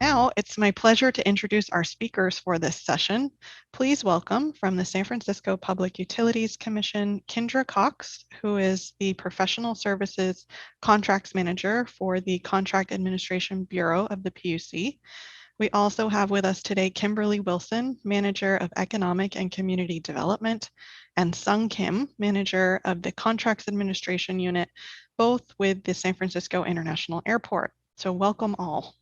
Now, it's my pleasure to introduce our speakers for this session. Please welcome from the San Francisco Public Utilities Commission, Kendra Cox, who is the Professional Services Contracts Manager for the Contract Administration Bureau of the PUC. We also have with us today Kimberly Wilson, Manager of Economic and Community Development, and Sung Kim, Manager of the Contracts Administration Unit, both with the San Francisco International Airport. So welcome all.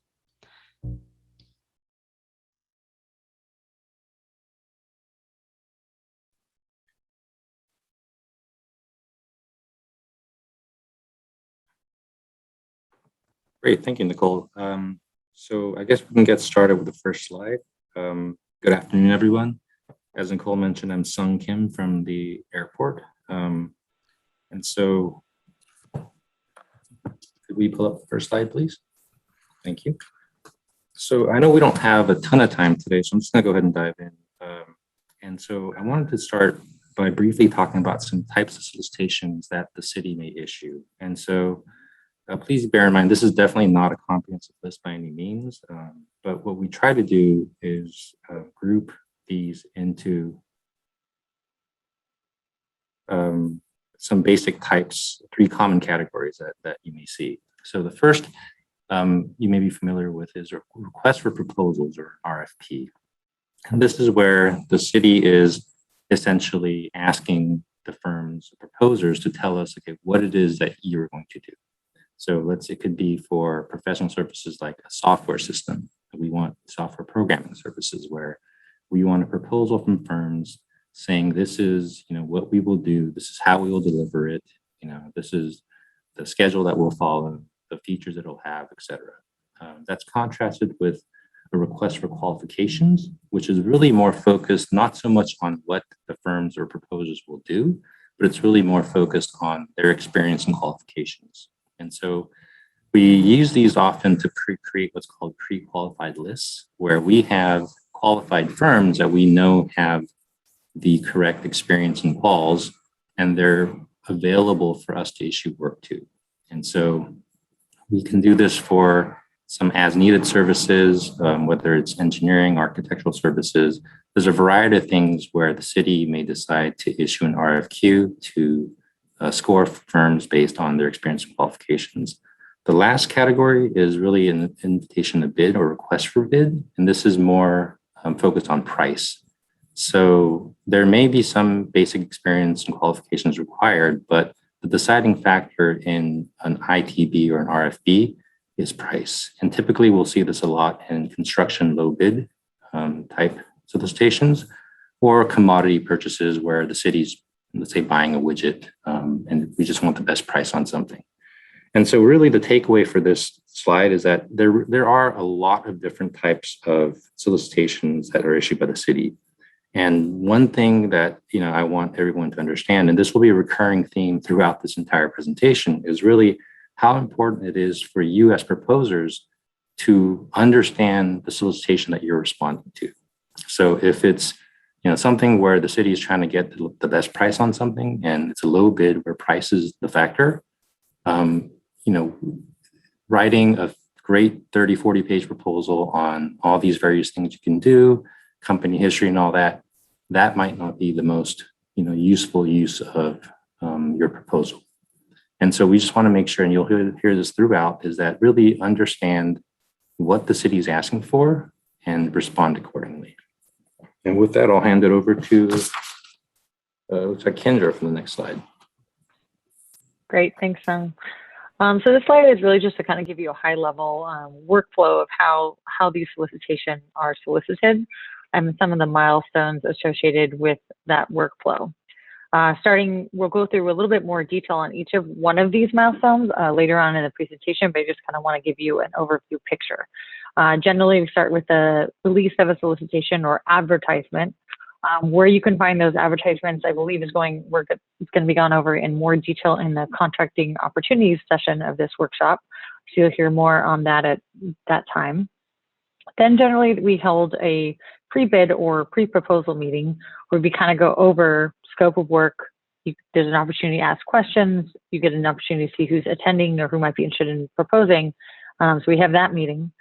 Great, thank you, Nicole. So I guess we can get started with the first slide. Good afternoon, everyone. As Nicole mentioned, I'm Sung Kim from the airport. And so could we pull up the first slide, please? Thank you. So I know we don't have a ton of time today, so I'm just gonna go ahead and dive in. And so I wanted to start by briefly talking about some types of solicitations that the city may issue. And so please bear in mind, this is definitely not a comprehensive list by any means, but what we try to do is group these into some basic types, 3 common categories that you may see. So the first you may be familiar with is a request for proposals, or RFP. And this is where the city is essentially asking the firms, proposers, to tell us, okay, what it is that you're going to do. So it could be for professional services like a software system. We want software programming services where we want a proposal from firms saying, this is, what we will do, this is how we will deliver it, this is the schedule that we'll follow, the features it'll have, et cetera. That's contrasted with a request for qualifications, which is really more focused not so much on what the firms or proposers will do, but it's really more focused on their experience and qualifications. And so we use these often to create what's called pre-qualified lists, where we have qualified firms that we know have the correct experience and quals, and they're available for us to issue work to. And so we can do this for some as-needed services, whether it's engineering, architectural services. There's a variety of things where the city may decide to issue an RFQ to score firms based on their experience and qualifications. The last category is really an invitation to bid or request for bid, and this is more focused on price. So there may be some basic experience and qualifications required, but the deciding factor in an ITB or an RFB is price. And typically we'll see this a lot in construction low bid type solicitations, or commodity purchases where the city's, let's say, buying a widget and we just want the best price on something. And so really the takeaway for this slide is that there are a lot of different types of solicitations that are issued by the city. And one thing that I want everyone to understand, and this will be a recurring theme throughout this entire presentation, is really how important it is for you as proposers to understand the solicitation that you're responding to. So if it's something where the city is trying to get the best price on something, and it's a low bid where price is the factor, writing a great 30, 40 page proposal on all these various things you can do, company history and all that, that might not be the most useful use of your proposal. And so we just want to make sure, and you'll hear this throughout, is that really understand what the city is asking for and respond accordingly. And with that, I'll hand it over to looks like Kendra for the next slide. Great, thanks, Sung. So this slide is really just to kind of give you a high level workflow of how these solicitations are solicited and some of the milestones associated with that workflow. We'll go through a little bit more detail on each of one of these milestones later on in the presentation, but I just kind of want to give you an overview picture. Generally, we start with the release of a solicitation or advertisement. Where you can find those advertisements, I believe, it's going to be gone over in more detail in the contracting opportunities session of this workshop. So you'll hear more on that at that time. Then generally we held a pre-bid or pre-proposal meeting where we kind of go over scope of work. There's an opportunity to ask questions. You get an opportunity to see who's attending or who might be interested in proposing. So we have that meeting.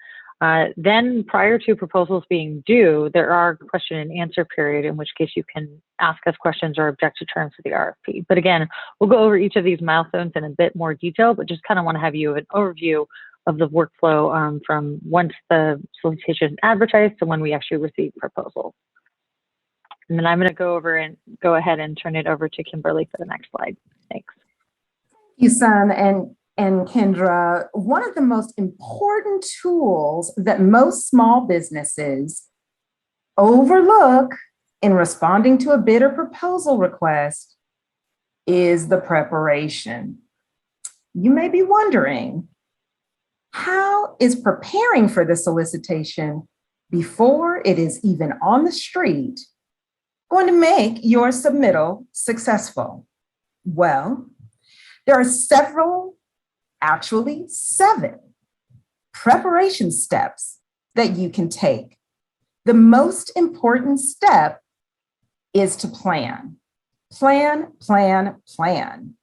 Then prior to proposals being due, there are question and answer period, in which case you can ask us questions or object to terms of the RFP. But again, we'll go over each of these milestones in a bit more detail, but just kind of want to have you an overview of the workflow from once the solicitation is advertised to when we actually receive proposals. And then I'm going to go ahead and turn it over to Kimberly for the next slide. Thanks. Thank you, Sun and Kendra. One of the most important tools that most small businesses overlook in responding to a bid or proposal request is the preparation. You may be wondering, how is preparing for the solicitation before it is even on the street going to make your submittal successful? Well, there are actually seven preparation steps that you can take. The most important step is to plan. Plan, plan, plan.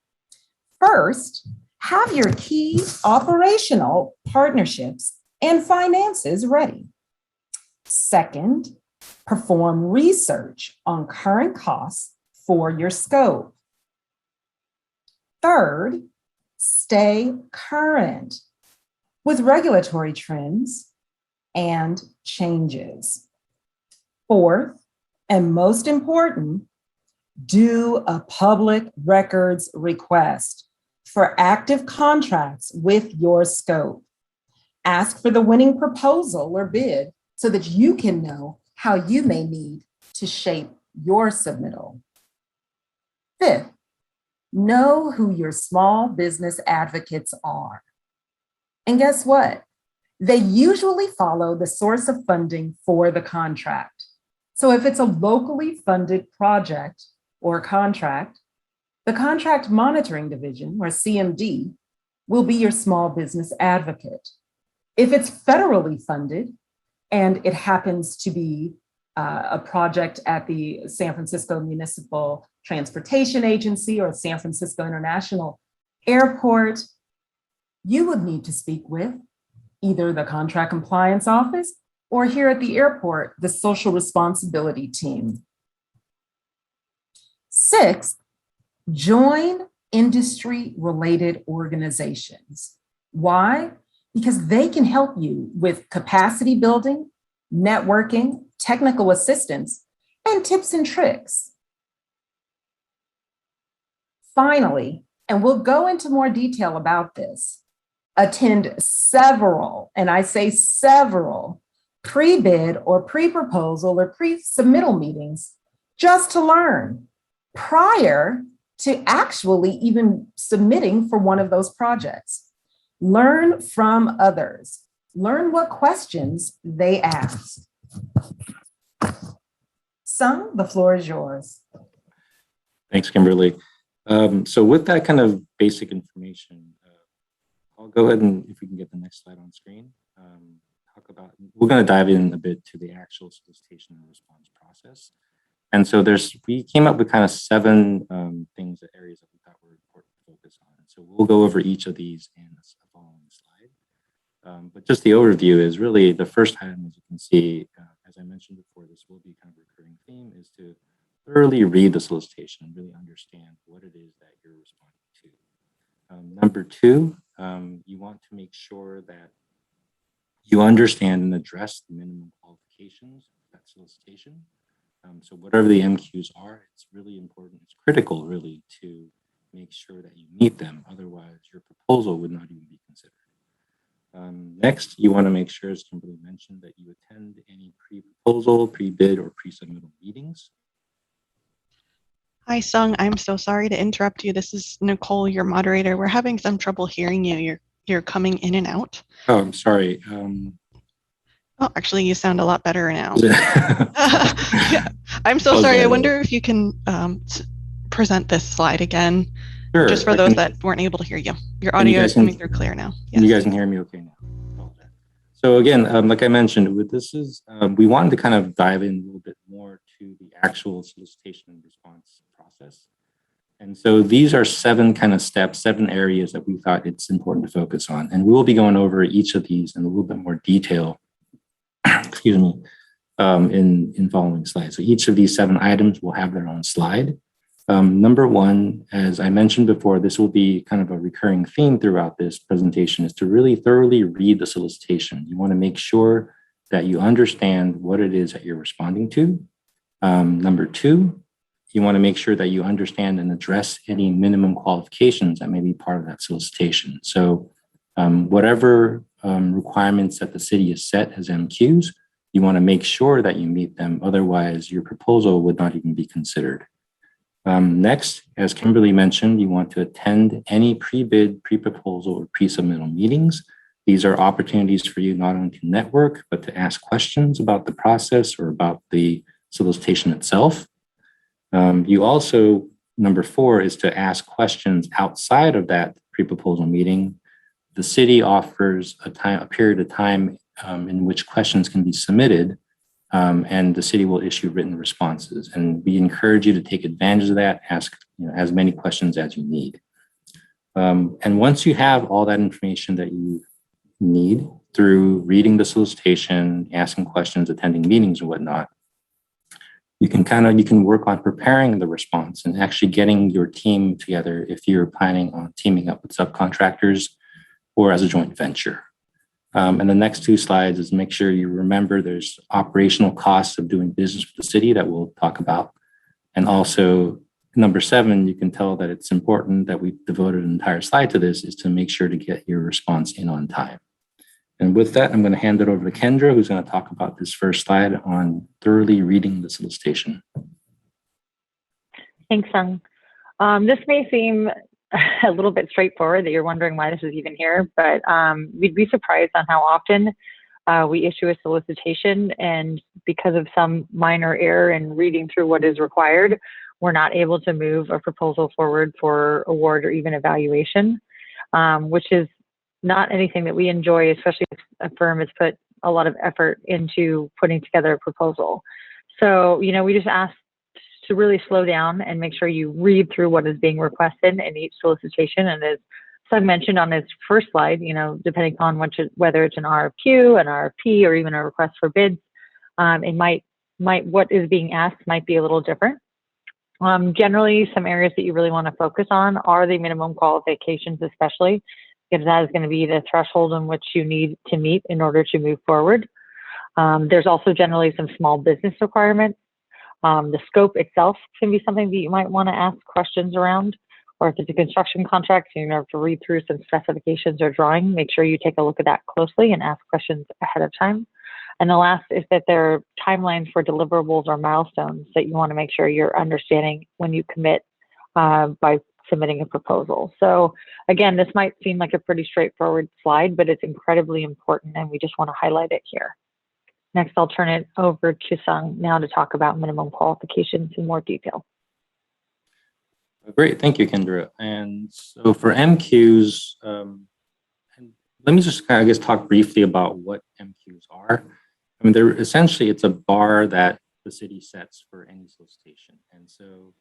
First, have your key operational partnerships and finances ready. Second, perform research on current costs for your scope. Third, stay current with regulatory trends and changes. Fourth, and most important, do a public records request for active contracts with your scope. Ask for the winning proposal or bid so that you can know how you may need to shape your submittal. Fifth, know who your small business advocates are. And guess what? They usually follow the source of funding for the contract. So if it's a locally funded project or contract, the Contract Monitoring Division, or CMD, will be your small business advocate. If it's federally funded and it happens to be a project at the San Francisco Municipal Transportation Agency or San Francisco International Airport, you would need to speak with either the Contract Compliance Office or here at the airport, the Social Responsibility Team. Sixth, join industry-related organizations. Why? Because they can help you with capacity building, networking, technical assistance, and tips and tricks. Finally, and we'll go into more detail about this, attend several, and I say several, pre-bid or pre-proposal or pre-submittal meetings just to learn prior to actually even submitting for one of those projects. Learn from others. Learn what questions they ask. Sung, the floor is yours. Thanks, Kimberly. So with that kind of basic information, I'll go ahead and, if we can get the next slide on screen, we're going to dive in a bit to the actual solicitation and response process. And so we came up with kind of seven areas that we thought were important to focus on. And so we'll go over each of these in the following slide. But just the overview is really the first item, as you can see, as I mentioned before, this will be kind of a recurring theme, is to thoroughly read the solicitation and really understand what it is that you're responding to. Number two, you want to make sure that you understand and address the minimum qualifications of that solicitation. So whatever the MQs are, it's really important, it's critical really to make sure that you meet them. Otherwise, your proposal would not even be considered. Next, you want to make sure, as Kimberly mentioned, that you attend any pre-proposal, pre-bid, or pre-submittal meetings. Hi, Sung. I'm so sorry to interrupt you. This is Nicole, your moderator. We're having some trouble hearing you. You're coming in and out. Oh, I'm sorry. Oh, actually, you sound a lot better now. Yeah. I'm so sorry. I wonder if you can present this slide again, sure, just for those that weren't able to hear you. Your audio is coming through clear now. Yes. You guys can hear me okay now. So again, like I mentioned, we wanted to kind of dive in a little bit more to the actual solicitation and response process. And so these are 7 kind of steps, 7 areas that we thought it's important to focus on. And we'll be going over each of these in a little bit more detail, excuse me, in following slides. So each of these 7 items will have their own slide. Number 1, as I mentioned before, this will be kind of a recurring theme throughout this presentation, is to really thoroughly read the solicitation. You want to make sure that you understand what it is that you're responding to. Number 2, you want to make sure that you understand and address any minimum qualifications that may be part of that solicitation. So whatever requirements that the city has set as MQs, you want to make sure that you meet them. Otherwise, your proposal would not even be considered. Next, as Kimberly mentioned, you want to attend any pre-bid, pre-proposal, or pre-submittal meetings. These are opportunities for you not only to network, but to ask questions about the process or about the solicitation itself. You also, number 4, is to ask questions outside of that pre-proposal meeting. The city offers a period of time in which questions can be submitted, and the city will issue written responses. And we encourage you to take advantage of that, ask as many questions as you need. And once you have all that information that you need through reading the solicitation, asking questions, attending meetings and whatnot, you can work on preparing the response and actually getting your team together if you're planning on teaming up with subcontractors or as a joint venture. And the next 2 slides is make sure you remember there's operational costs of doing business with the city that we'll talk about. And also number 7, you can tell that it's important that we devoted an entire slide to this, is to make sure to get your response in on time. And with that, I'm going to hand it over to Kendra, who's going to talk about this first slide on thoroughly reading the solicitation. Thanks, Sung. This may seem a little bit straightforward, that you're wondering why this is even here, but we'd be surprised on how often we issue a solicitation, and because of some minor error in reading through what is required, we're not able to move a proposal forward for award or even evaluation, which is not anything that we enjoy, especially if a firm has put a lot of effort into putting together a proposal. So, we just ask to really slow down and make sure you read through what is being requested in each solicitation. And as Sung mentioned on his first slide, depending on whether it's an RFQ, an RFP, or even a request for bids, what is being asked might be a little different. Generally, some areas that you really want to focus on are the minimum qualifications, especially because that is going to be the threshold in which you need to meet in order to move forward. There's also generally some small business requirements. The scope itself can be something that you might want to ask questions around, or if it's a construction contract, you have to read through some specifications or drawing, make sure you take a look at that closely and ask questions ahead of time. And the last is that there are timelines for deliverables or milestones that you want to make sure you're understanding when you commit by submitting a proposal. So again, this might seem like a pretty straightforward slide, but it's incredibly important, and we just want to highlight it here. Next, I'll turn it over to Sung now to talk about minimum qualifications in more detail. Great, thank you, Kendra. And so for MQs, let me just kind of talk briefly about what MQs are. I mean, it's a bar that the city sets for any solicitation. And so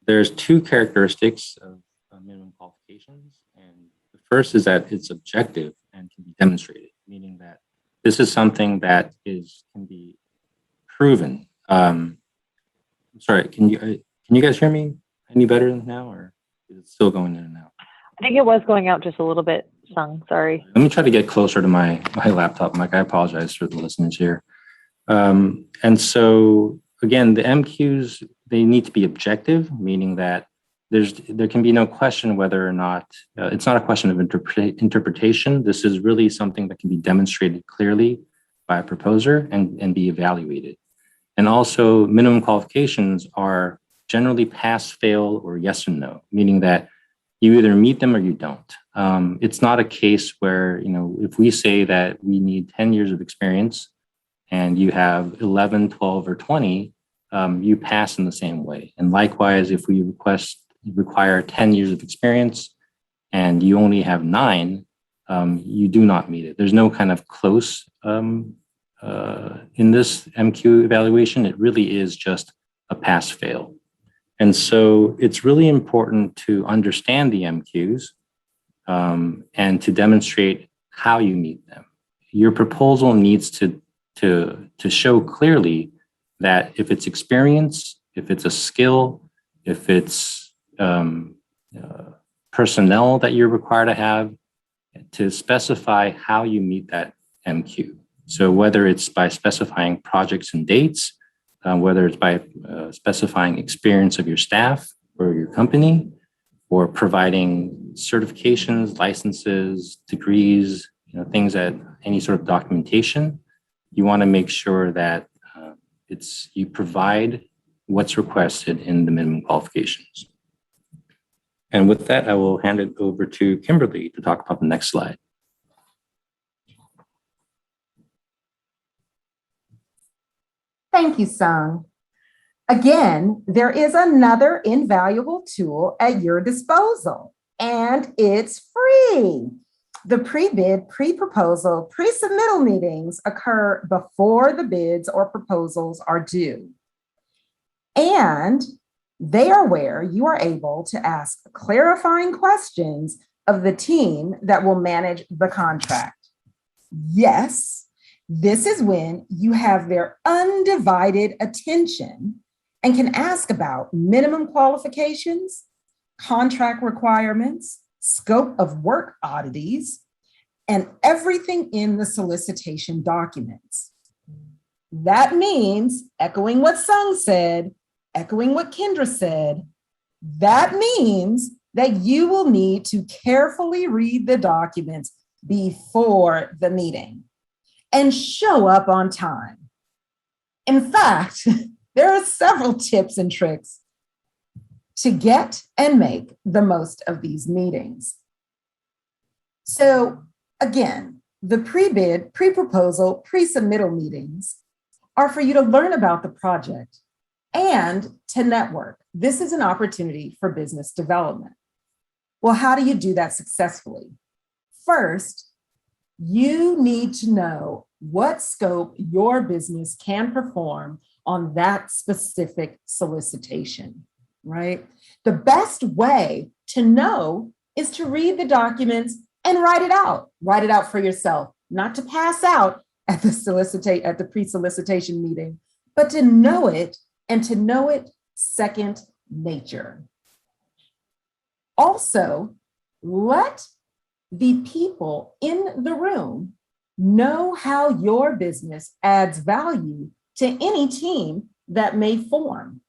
there's 2 characteristics of minimum qualifications. And the first is that it's objective and can be demonstrated, meaning that this is something that can be proven. I'm sorry, can you guys hear me any better now, or is it still going in and out? I think it was going out just a little bit, Sung, sorry. Let me try to get closer to my laptop mic. I apologize for the listeners here. And so again, the MQs, they need to be objective, meaning that there can be no question whether or not, it's not a question of interpretation. This is really something that can be demonstrated clearly by a proposer and be evaluated. And also minimum qualifications are generally pass, fail, or yes or no, meaning that you either meet them or you don't. It's not a case where, if we say that we need 10 years of experience and you have 11, 12, or 20, you pass in the same way. And likewise, if we require 10 years of experience and you only have 9, you do not meet it. There's no kind of close in this MQ evaluation. It really is just a pass-fail. And so it's really important to understand the MQs and to demonstrate how you meet them. Your proposal needs to show clearly that if it's experience, if it's a skill, if it's personnel that you're required to have, to specify how you meet that MQ. So whether it's by specifying projects and dates, whether it's by specifying experience of your staff or your company, or providing certifications, licenses, degrees, things that any sort of documentation, you want to make sure that you provide what's requested in the minimum qualifications. And with that, I will hand it over to Kimberly to talk about the next slide. Thank you, Sung. Again, there is another invaluable tool at your disposal, and it's free. The pre-bid, pre-proposal, pre-submittal meetings occur before the bids or proposals are due. And they are where you are able to ask clarifying questions of the team that will manage the contract. Yes, this is when you have their undivided attention and can ask about minimum qualifications, contract requirements, scope of work oddities, and everything in the solicitation documents. That means, echoing what Sung said, echoing what Kendra said, that means that you will need to carefully read the documents before the meeting and show up on time. In fact, there are several tips and tricks to get and make the most of these meetings. So again, the pre-bid, pre-proposal, pre-submittal meetings are for you to learn about the project and to network. This is an opportunity for business development. Well, how do you do that successfully? First, you need to know what scope your business can perform on that specific solicitation, right? The best way to know is to read the documents and write it out. Write it out for yourself, not to pass out at the pre-solicitation meeting, but to know it and to know it second nature. Also, let the people in the room know how your business adds value to any team that may form.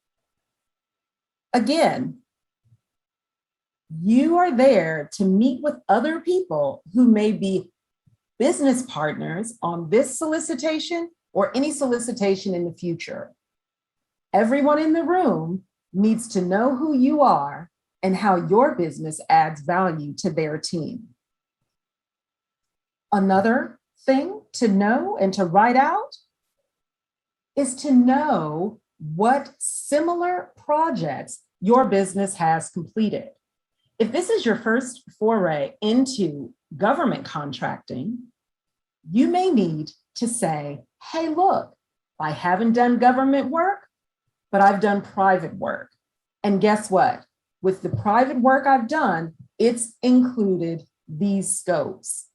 Again, you are there to meet with other people who may be business partners on this solicitation or any solicitation in the future. Everyone in the room needs to know who you are and how your business adds value to their team. Another thing to know and to write out is to know what similar projects your business has completed. If this is your first foray into government contracting, you may need to say, hey, look, I haven't done government work, but I've done private work. And guess what? With the private work I've done, it's included these scopes.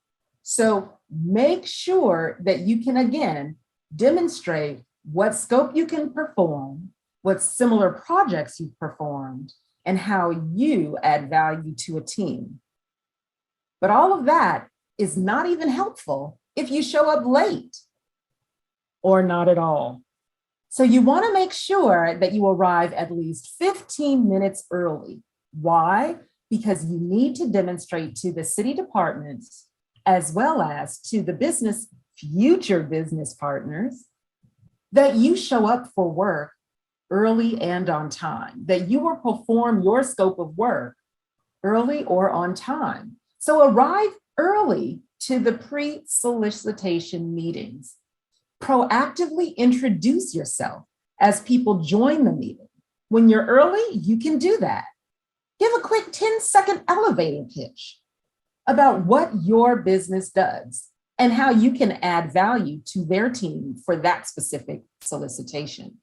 So make sure that you can, again, demonstrate what scope you can perform, what similar projects you've performed, and how you add value to a team. But all of that is not even helpful if you show up late or not at all. So you want to make sure that you arrive at least 15 minutes early. Why? Because you need to demonstrate to the city departments as well as to the future business partners that you show up for work early and on time, that you will perform your scope of work early or on time. So arrive early to the pre-solicitation meetings. Proactively introduce yourself as people join the meeting. When you're early, you can do that. Give a quick 10-second elevator pitch. about what your business does and how you can add value to their team for that specific solicitation.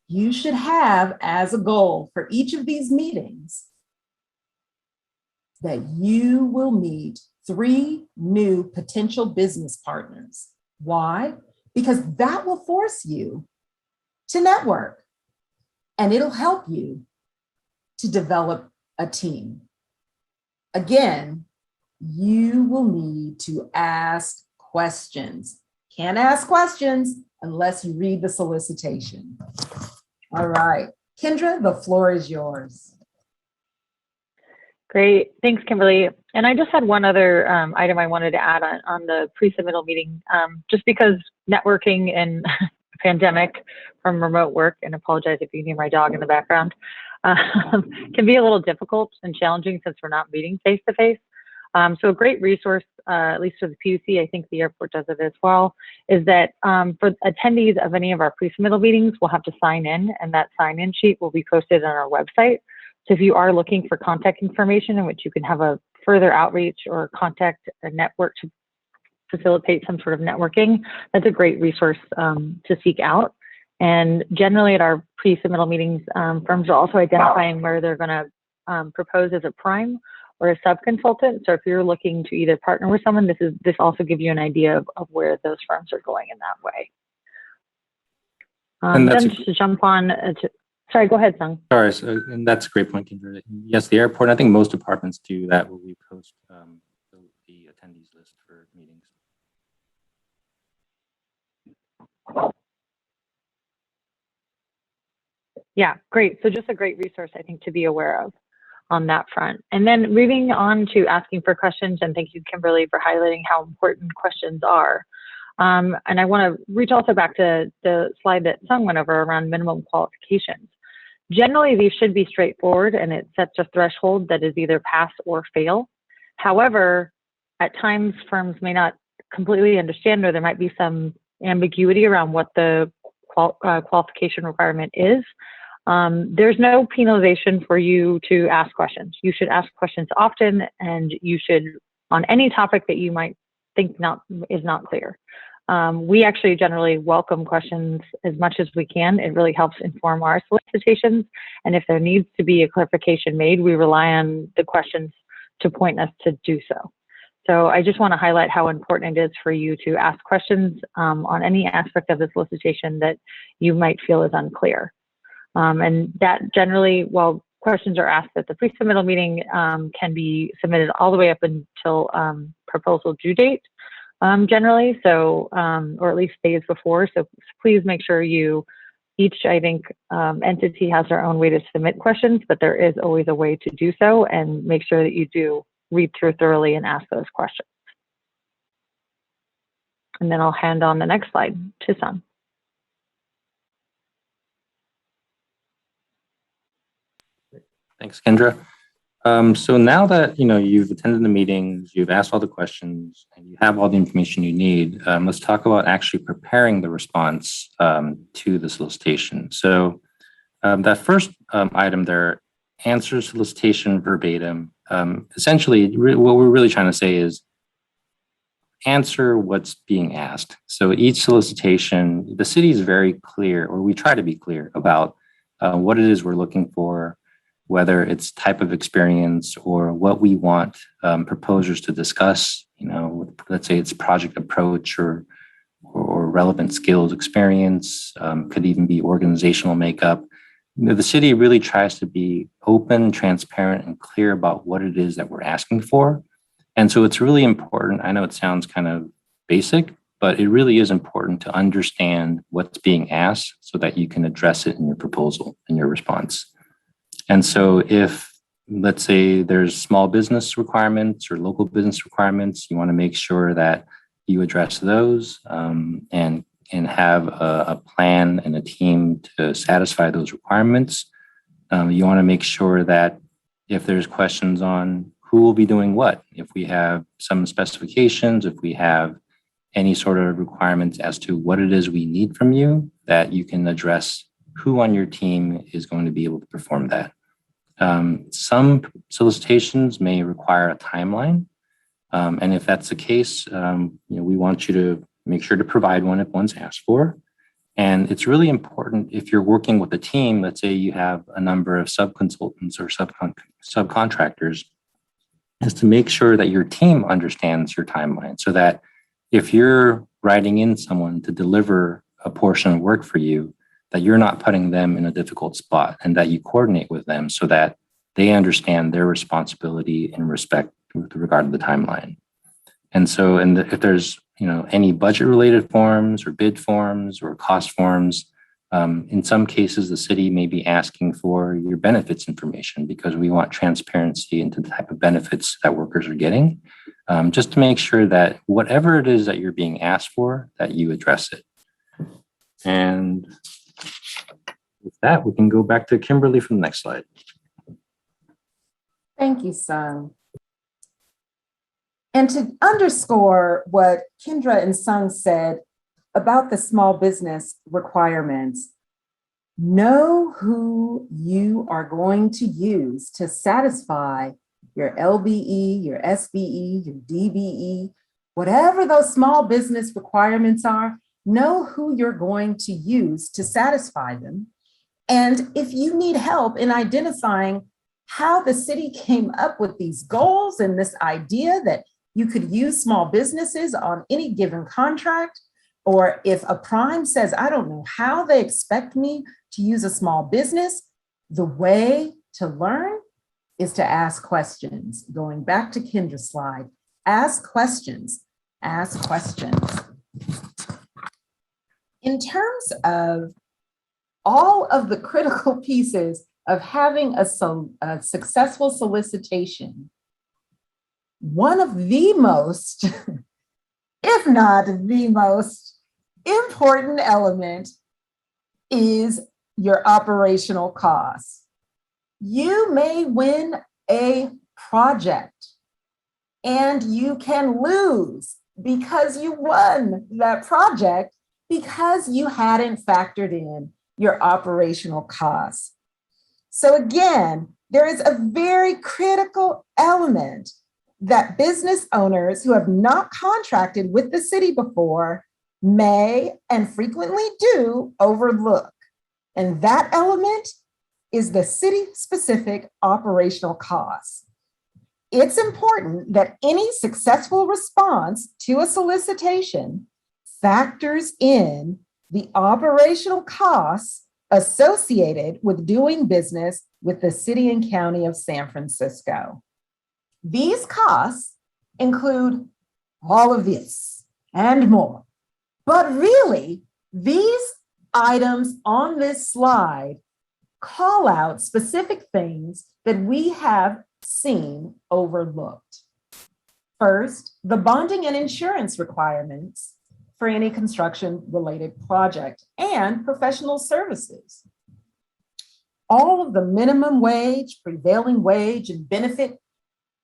You should have as a goal for each of these meetings that you will meet 3 new potential business partners. Why? Because that will force you to network, and it'll help you to develop a team. Again, you will need to ask questions. Can't ask questions unless you read the solicitation. All right, Kendra, the floor is yours. Great, thanks, Kimberly. And I just had one other item I wanted to add on the pre-submittal meeting, just because networking in a pandemic from remote work, and apologize if you hear my dog in the background, can be a little difficult and challenging since we're not meeting face-to-face. So a great resource, at least for the PUC, I think the airport does it as well, is that for attendees of any of our pre-submittal meetings, we'll have to sign in, and that sign-in sheet will be posted on our website. So if you are looking for contact information in which you can have a further outreach or contact a network to facilitate some sort of networking, that's a great resource to seek out. And generally at our pre-submittal meetings, firms are also identifying where they're going to propose as a prime or a sub-consultant. So if you're looking to either partner with someone, this also gives you an idea of where those firms are going in that way. And that's then to jump on, sorry, go ahead, Sung. Sorry, and that's a great point, Kendra. Yes, the airport, I think most departments do that where we post the attendees list for meetings. Yeah, great. So just a great resource, I think, to be aware of on that front. And then moving on to asking for questions, and thank you, Kimberly, for highlighting how important questions are. And I want to reach also back to the slide that Sung went over around minimum qualifications. Generally, these should be straightforward, and it sets a threshold that is either pass or fail. However, at times firms may not completely understand, or there might be some ambiguity around what the qualification requirement is. There's no penalization for you to ask questions. You should ask questions often, and you should, on any topic that you might think is not clear. We actually generally welcome questions as much as we can. It really helps inform our solicitations. And if there needs to be a clarification made, we rely on the questions to point us to do so. So I just want to highlight how important it is for you to ask questions on any aspect of the solicitation that you might feel is unclear. And that generally, while questions are asked at the pre-submittal meeting, can be submitted all the way up until proposal due date, generally, so, or at least days before. So please make sure each, I think, entity has their own way to submit questions, but there is always a way to do so, and make sure that you do read through thoroughly and ask those questions. And then I'll hand on the next slide to Sung. Thanks, Kendra. So now that you've attended the meetings, you've asked all the questions, and you have all the information you need, let's talk about actually preparing the response to the solicitation. So that first item there, answer solicitation verbatim. Essentially, what we're really trying to say is answer what's being asked. So each solicitation, the city is very clear, or we try to be clear about what it is we're looking for, whether it's type of experience or what we want proposers to discuss. Let's say it's project approach or relevant skills experience, could even be organizational makeup. The city really tries to be open, transparent, and clear about what it is that we're asking for. And so it's really important. I know it sounds kind of basic, but it really is important to understand what's being asked so that you can address it in your proposal, in your response. And so if, let's say, there's small business requirements or local business requirements, you want to make sure that you address those and have a plan and a team to satisfy those requirements. You want to make sure that if there's questions on who will be doing what, if we have some specifications, if we have any sort of requirements as to what it is we need from you, that you can address who on your team is going to be able to perform that. Some solicitations may require a timeline. And if that's the case, we want you to make sure to provide one if one's asked for. And it's really important if you're working with a team, let's say you have a number of subconsultants or subcontractors, is to make sure that your team understands your timeline so that if you're writing in someone to deliver a portion of work for you, that you're not putting them in a difficult spot and that you coordinate with them so that they understand their responsibility in respect with regard to the timeline. And so, if there's any budget-related forms or bid forms or cost forms, in some cases, the city may be asking for your benefits information because we want transparency into the type of benefits that workers are getting, just to make sure that whatever it is that you're being asked for, that you address it. And with that, we can go back to Kimberly for the next slide. Thank you, Sung. And to underscore what Kendra and Sung said about the small business requirements, know who you are going to use to satisfy your LBE, your SBE, your DBE, whatever those small business requirements are, know who you're going to use to satisfy them. And if you need help in identifying how the city came up with these goals and this idea that you could use small businesses on any given contract, or if a prime says, I don't know how they expect me to use a small business, the way to learn is to ask questions. Going back to Kendra's slide, ask questions, ask questions. In terms of all of the critical pieces of having a successful solicitation, one of the most, if not the most important element is your operational costs. You may win a project and you can lose because you won that project because you hadn't factored in your operational costs. So again, there is a very critical element that business owners who have not contracted with the city before may and frequently do overlook. And that element is the city-specific operational costs. It's important that any successful response to a solicitation factors in the operational costs associated with doing business with the city and county of San Francisco. These costs include all of this and more. But really, these items on this slide call out specific things that we have seen overlooked. First, the bonding and insurance requirements for any construction-related project and professional services. All of the minimum wage, prevailing wage, and benefit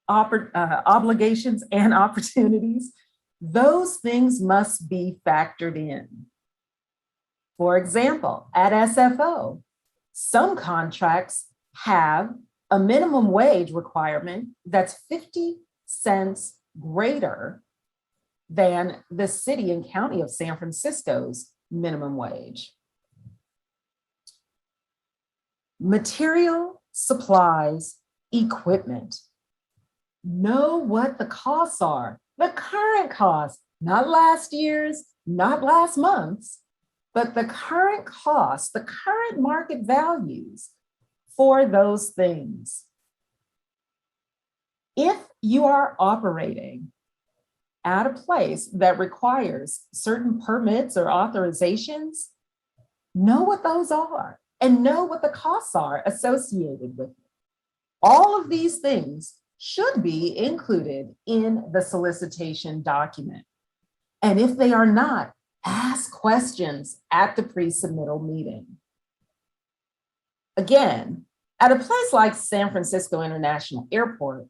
obligations and opportunities, those things must be factored in. For example, at SFO, some contracts have a minimum wage requirement that's 50 cents greater than the city and county of San Francisco's minimum wage. Material, supplies, equipment. Know what the costs are, the current costs, not last year's, not last month's, but the current costs, the current market values for those things. If you are operating at a place that requires certain permits or authorizations, know what those are and know what the costs are associated with it. All of these things should be included in the solicitation document. And if they are not, ask questions at the pre-submittal meeting. Again, at a place like San Francisco International Airport,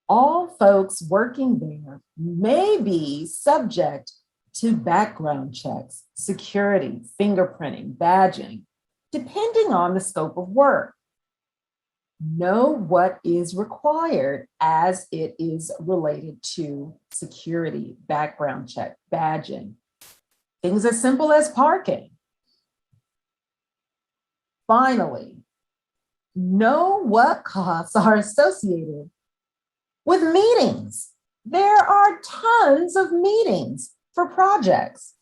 all folks working there may be subject to background checks, security, fingerprinting, badging, depending on the scope of work. Know what is required as it is related to security, background check, badging, things as simple as parking. Finally, know what costs are associated with meetings. There are tons of meetings for projects,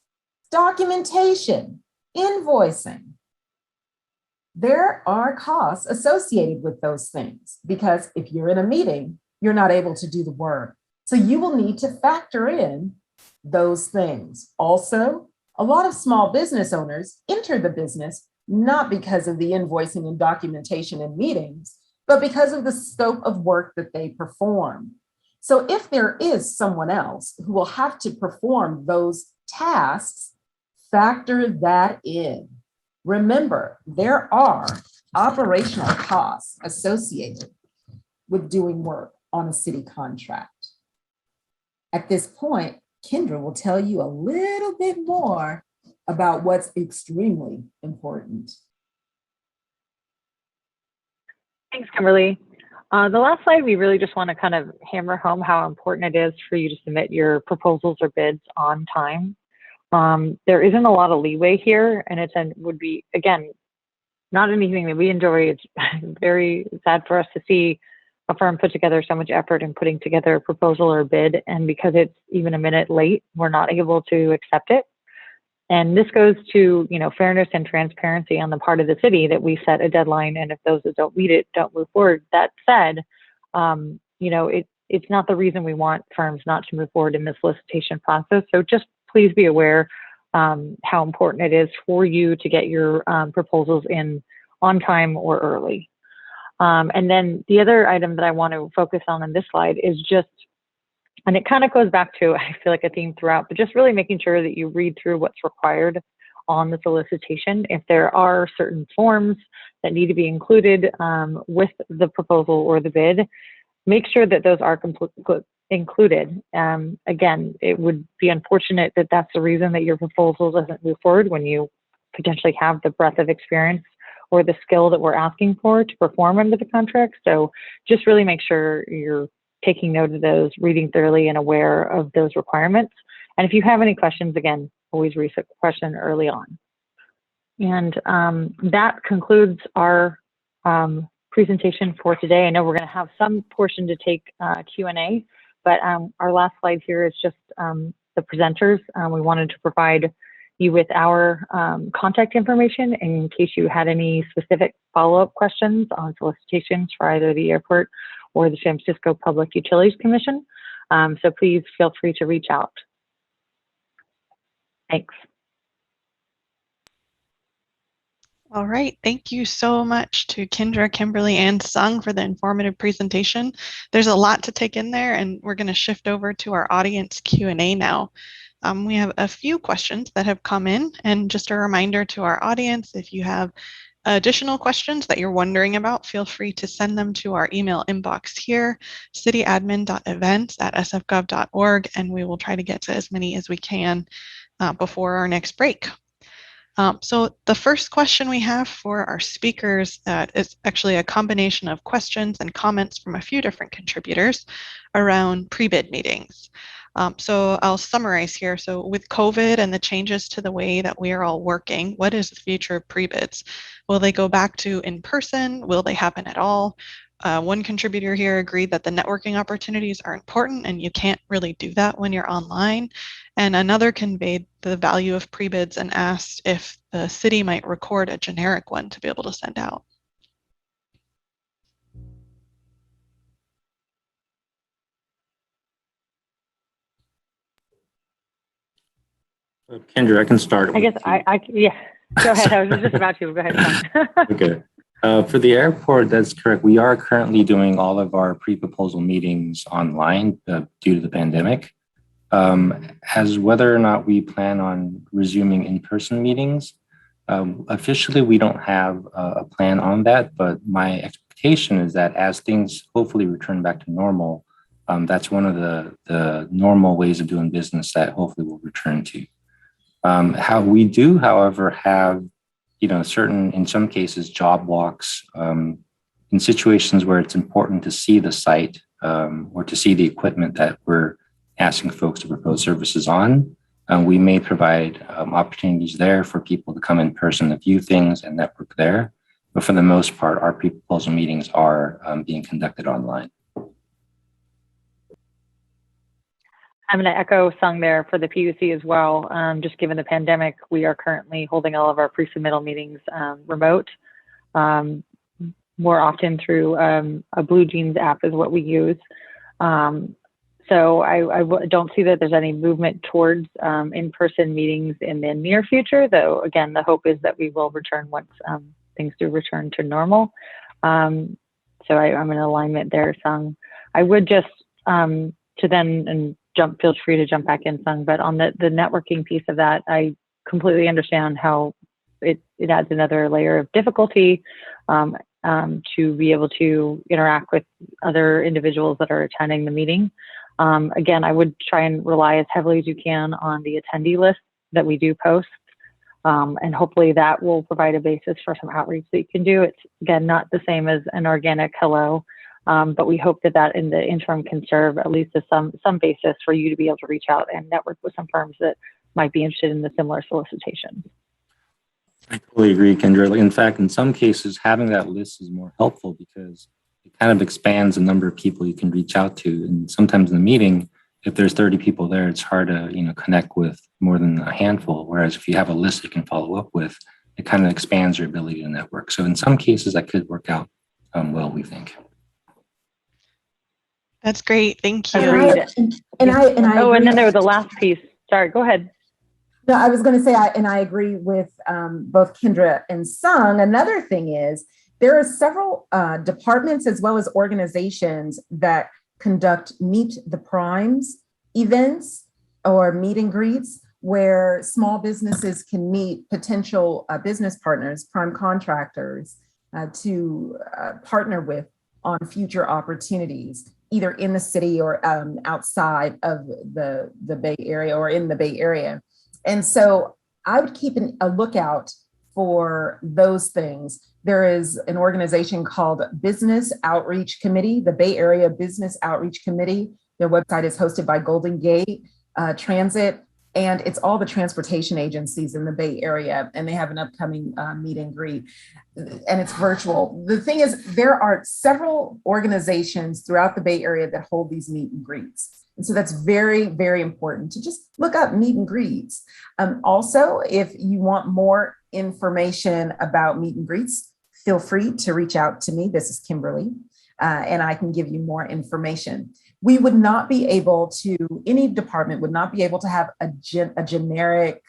documentation, invoicing. There are costs associated with those things because if you're in a meeting, you're not able to do the work. So you will need to factor in those things. Also, a lot of small business owners enter the business not because of the invoicing and documentation and meetings, but because of the scope of work that they perform. So if there is someone else who will have to perform those tasks, factor that in. Remember, there are operational costs associated with doing work on a city contract. At this point, Kendra will tell you a little bit more about what's extremely important. Thanks, Kimberly. The last slide, we really just want to kind of hammer home how important it is for you to submit your proposals or bids on time. There isn't a lot of leeway here, and would be, again, not anything that we enjoy. It's very sad for us to see a firm put together so much effort in putting together a proposal or bid, and because it's even a minute late, we're not able to accept it. And this goes to, fairness and transparency on the part of the city that we set a deadline, and if those that don't meet it don't move forward. That said, it's not the reason we want firms not to move forward in this solicitation process. So just please be aware how important it is for you to get your proposals in on time or early. And then the other item that I want to focus on in this slide is just, and it kind of goes back to, I feel like a theme throughout, but just really making sure that you read through what's required on the solicitation. If there are certain forms that need to be included with the proposal or the bid, make sure that those are included. Again, it would be unfortunate that that's the reason that your proposal doesn't move forward when you potentially have the breadth of experience or the skill that we're asking for to perform under the contract. So just really make sure you're taking note of those, reading thoroughly and aware of those requirements. And if you have any questions, again, always raise a question early on. And that concludes our presentation for today. I know we're going to have some portion to take Q&A, but our last slide here is just the presenters. We wanted to provide you with our contact information in case you had any specific follow-up questions on solicitations for either the airport or the San Francisco Public Utilities Commission. So please feel free to reach out. Thanks. All right, thank you so much to Kendra, Kimberly, and Sung for the informative presentation. There's a lot to take in there, and we're going to shift over to our audience Q&A now. We have a few questions that have come in, and just a reminder to our audience, if you have additional questions that you're wondering about, feel free to send them to our email inbox here, cityadmin.events@sfgov.org, and we will try to get to as many as we can before our next break. So the first question we have for our speakers is actually a combination of questions and comments from a few different contributors around pre-bid meetings. So I'll summarize here. So with COVID and the changes to the way that we are all working, what is the future of pre-bids? Will they go back to in person? Will they happen at all? One contributor here agreed that the networking opportunities are important and you can't really do that when you're online. And another conveyed the value of pre-bids and asked if the city might record a generic one to be able to send out. Kendra, I can start. I guess yeah, go ahead. I was just about to. Go ahead. Okay. For the airport, that's correct. We are currently doing all of our pre-proposal meetings online due to the pandemic. As whether or not we plan on resuming in-person meetings, officially we don't have a plan on that, but my expectation is that as things hopefully return back to normal, that's one of the normal ways of doing business that hopefully we'll return to. How we do, however, have certain, in some cases, job walks, in situations where it's important to see the site or to see the equipment that we're asking folks to propose services on, we may provide opportunities there for people to come in person to view things and network there. But for the most part, our pre-proposal meetings are being conducted online. I'm going to echo Sung there for the PUC as well. Just given the pandemic, we are currently holding all of our pre-submittal meetings remote. More often through a Blue Jeans app is what we use. So I don't see that there's any movement towards in-person meetings in the near future, though, again, the hope is that we will return once things do return to normal. So I'm in alignment there, Sung. I would just to then, and feel free to jump back in, Sung, but on the networking piece of that, I completely understand how it adds another layer of difficulty to be able to interact with other individuals that are attending the meeting. Again, I would try and rely as heavily as you can on the attendee list that we do post. And hopefully that will provide a basis for some outreach that you can do. It's, again, not the same as an organic hello, but we hope that in the interim can serve at least as some basis for you to be able to reach out and network with some firms that might be interested in the similar solicitation. I totally agree, Kendra. In fact, in some cases, having that list is more helpful because it kind of expands the number of people you can reach out to. And sometimes in the meeting, if there's 30 people there, it's hard to connect with more than a handful. Whereas if you have a list you can follow up with, it kind of expands your ability to network. So in some cases, that could work out well, we think. That's great. Thank you. Agreed. And I and then there was the last piece. Sorry, go ahead. No, I was going to say, I agree with both Kendra and Sung. Another thing is there are several departments as well as organizations that conduct Meet the Primes events or meet and greets where small businesses can meet potential business partners, prime contractors to partner with on future opportunities, either in the city or outside of the Bay Area or in the Bay Area. And so I would keep a lookout for those things. There is an organization called Business Outreach Committee, the Bay Area Business Outreach Committee. Their website is hosted by Golden Gate Transit, and it's all the transportation agencies in the Bay Area, and they have an upcoming meet and greet, and it's virtual. The thing is, there are several organizations throughout the Bay Area that hold these meet and greets. And so that's very, very important to just look up meet and greets. Also, if you want more information about meet and greets, feel free to reach out to me. This is Kimberly, and I can give you more information. We would not be able to, any department would not be able to have a generic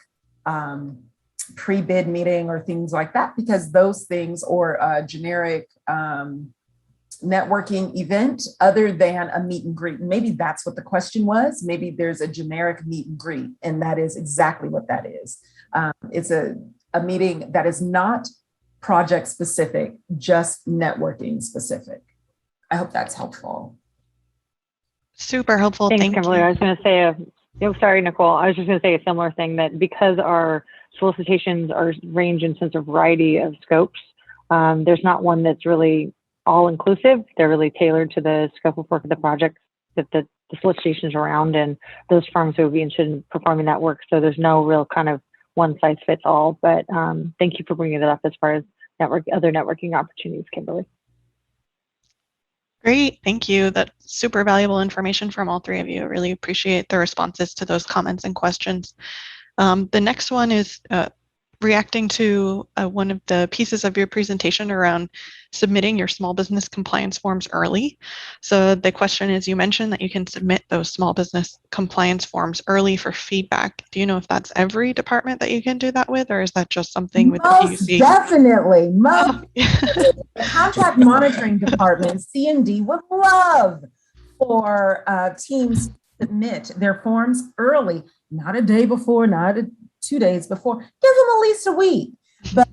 pre-bid meeting or things like that, because those things, or a generic networking event other than a meet and greet. Maybe that's what the question was. Maybe there's a generic meet and greet, and that is exactly what that is. It's a meeting that is not project specific, just networking specific. I hope that's helpful. Super helpful. Thanks, Thank Kimberly. you. I was going to say, sorry, Nicole. I was just going to say a similar thing, that because our solicitations range in sense of variety of scopes, there's not one that's really all inclusive. They're really tailored to the scope of work of the project that the solicitations around and those firms who would be interested in performing that work. So there's no real kind of one size fits all, but thank you for bringing it up as far as other networking opportunities, Kimberly. Great, thank you. That's super valuable information from all three of you. I really appreciate the responses to those comments and questions. The next one is reacting to one of the pieces of your presentation around submitting your small business compliance forms early. So the question is, you mentioned that you can submit those small business compliance forms early for feedback. Do you know if that's every department that you can do that with, or is that just something with the PUC? Definitely. The contract monitoring department, C&D, would love for teams to submit their forms early, not a day before, not 2 days before. Give them at least a week, but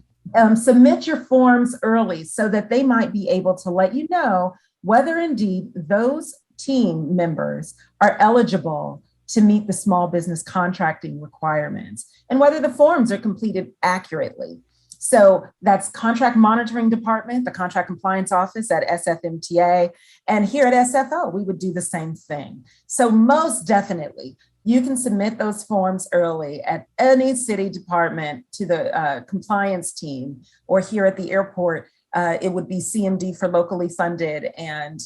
submit your forms early so that they might be able to let you know whether indeed those team members are eligible to meet the small business contracting requirements and whether the forms are completed accurately. So that's Contract Monitoring Department, the Contract Compliance Office at SFMTA. And here at SFO, we would do the same thing. So most definitely, you can submit those forms early at any city department to the compliance team, or here at the airport, it would be CMD for locally funded and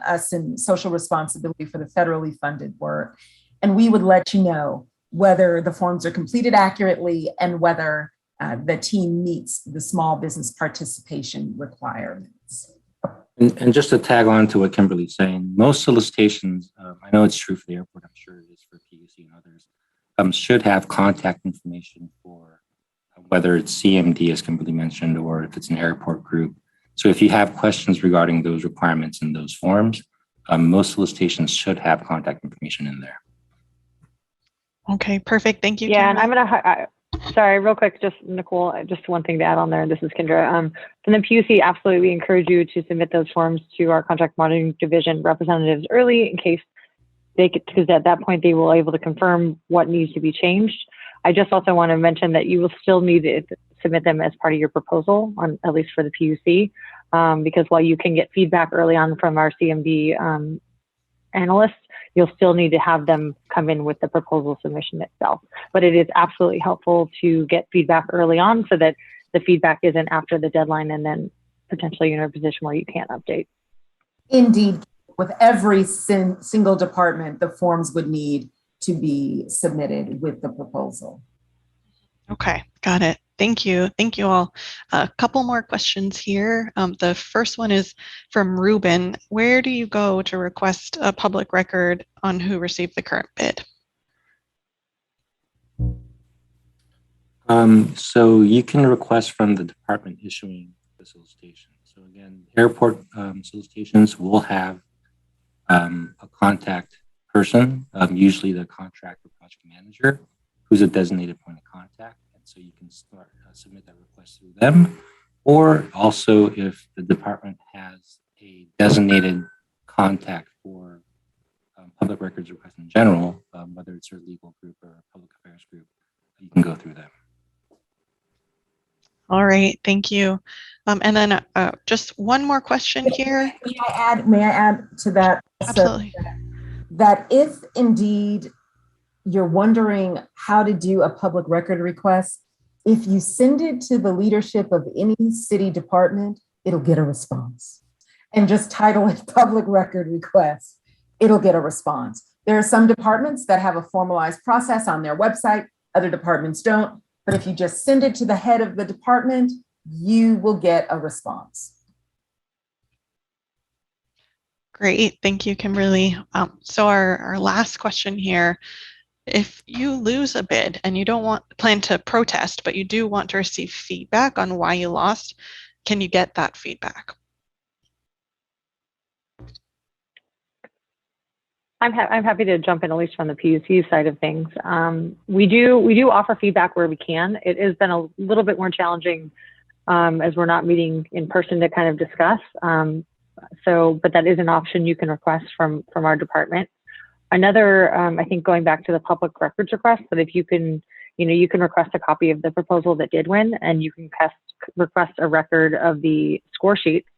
us in social responsibility for the federally funded work. And we would let you know whether the forms are completed accurately and whether the team meets the small business participation requirements. And just to tag on to what Kimberly's saying, most solicitations, I know it's true for the airport, I'm sure it is for PUC and others, should have contact information for whether it's CMD, as Kimberly mentioned, or if it's an airport group. So if you have questions regarding those requirements in those forms, most solicitations should have contact information in there. Okay, perfect. Thank you. Yeah, Kimberly. and I'm gonna, sorry, real quick, just Nicole, just one thing to add on there. This is Kendra. From the PUC, absolutely encourage you to submit those forms to our contract monitoring division representatives early in case they could, because at that point they will able to confirm what needs to be changed. I just also want to mention that you will still need to submit them as part of your proposal, on at least for the PUC, because while you can get feedback early on from our CMD analysts, you'll still need to have them come in with the proposal submission itself. But it is absolutely helpful to get feedback early on so that the feedback isn't after the deadline and then potentially you're in a position where you can't update. Indeed, with every single department, the forms would need to be submitted with the proposal. Okay, got it. Thank you. Thank you all. A couple more questions here. The first one is from Ruben. Where do you go to request a public record on who received the current bid? So you can request from the department issuing the solicitation. So again, airport solicitations will have a contact person, usually the contract or project manager, who's a designated point of contact. And so you can start submit that request through them. Or also if the department has a designated contact for public records requests in general, whether it's their legal group or a public affairs group, you can go through them. All right, thank you. And then just one more question here. May I add to that? Absolutely. That if indeed you're wondering how to do a public record request, if you send it to the leadership of any city department, it'll get a response. And just title it public record request, it'll get a response. There are some departments that have a formalized process on their website, other departments don't. But if you just send it to the head of the department, you will get a response. Great, thank you, Kimberly. So our last question here, if you lose a bid and you don't plan to protest, but you do want to receive feedback on why you lost, can you get that feedback? I'm happy to jump in, at least from the PUC side of things. We do offer feedback where we can. It has been a little bit more challenging as we're not meeting in person to kind of discuss. But that is an option you can request from our department. Another, I think going back to the public records request, that if you can, you can request a copy of the proposal that did win, and you can request a record of the score sheets.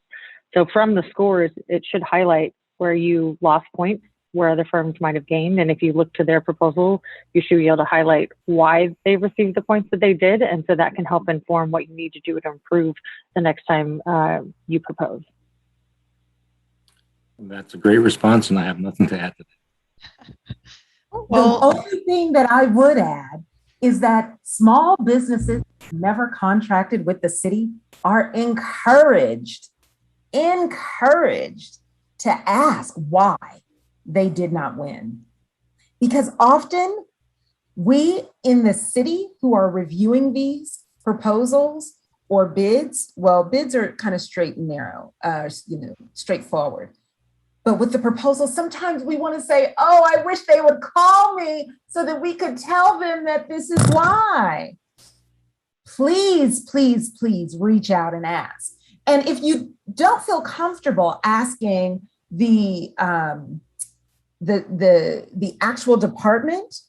So from the scores, it should highlight where you lost points, where other firms might have gained. And if you look to their proposal, you should be able to highlight why they received the points that they did. And so that can help inform what you need to do to improve the next time you propose. That's a great response, and I have nothing to add to that. Well, the only thing that I would add is that small businesses never contracted with the city are encouraged to ask why they did not win. Because often we in the city who are reviewing these proposals or bids, well, bids are kind of straight and narrow, straightforward. But with the proposal, sometimes we want to say, oh, I wish they would call me so that we could tell them that this is why. Please, please, please reach out and ask. And if you don't feel comfortable asking the actual department,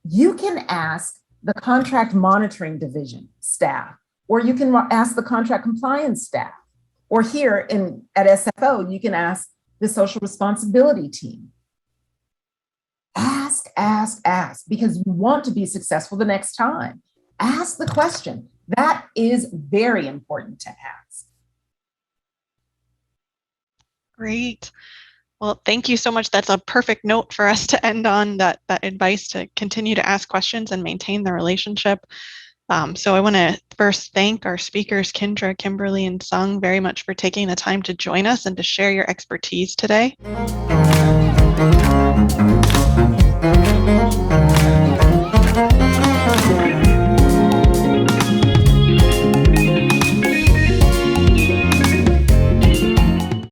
you can ask the contract monitoring division staff or you can ask the contract compliance staff. Or here at SFO, you can ask the social responsibility team. Ask, because you want to be successful the next time. Ask the question. That is very important to ask. Great. Well, thank you so much. That's a perfect note for us to end on, that advice to continue to ask questions and maintain the relationship. So I want to first thank our speakers, Kendra, Kimberly, and Sung, very much for taking the time to join us and to share your expertise today.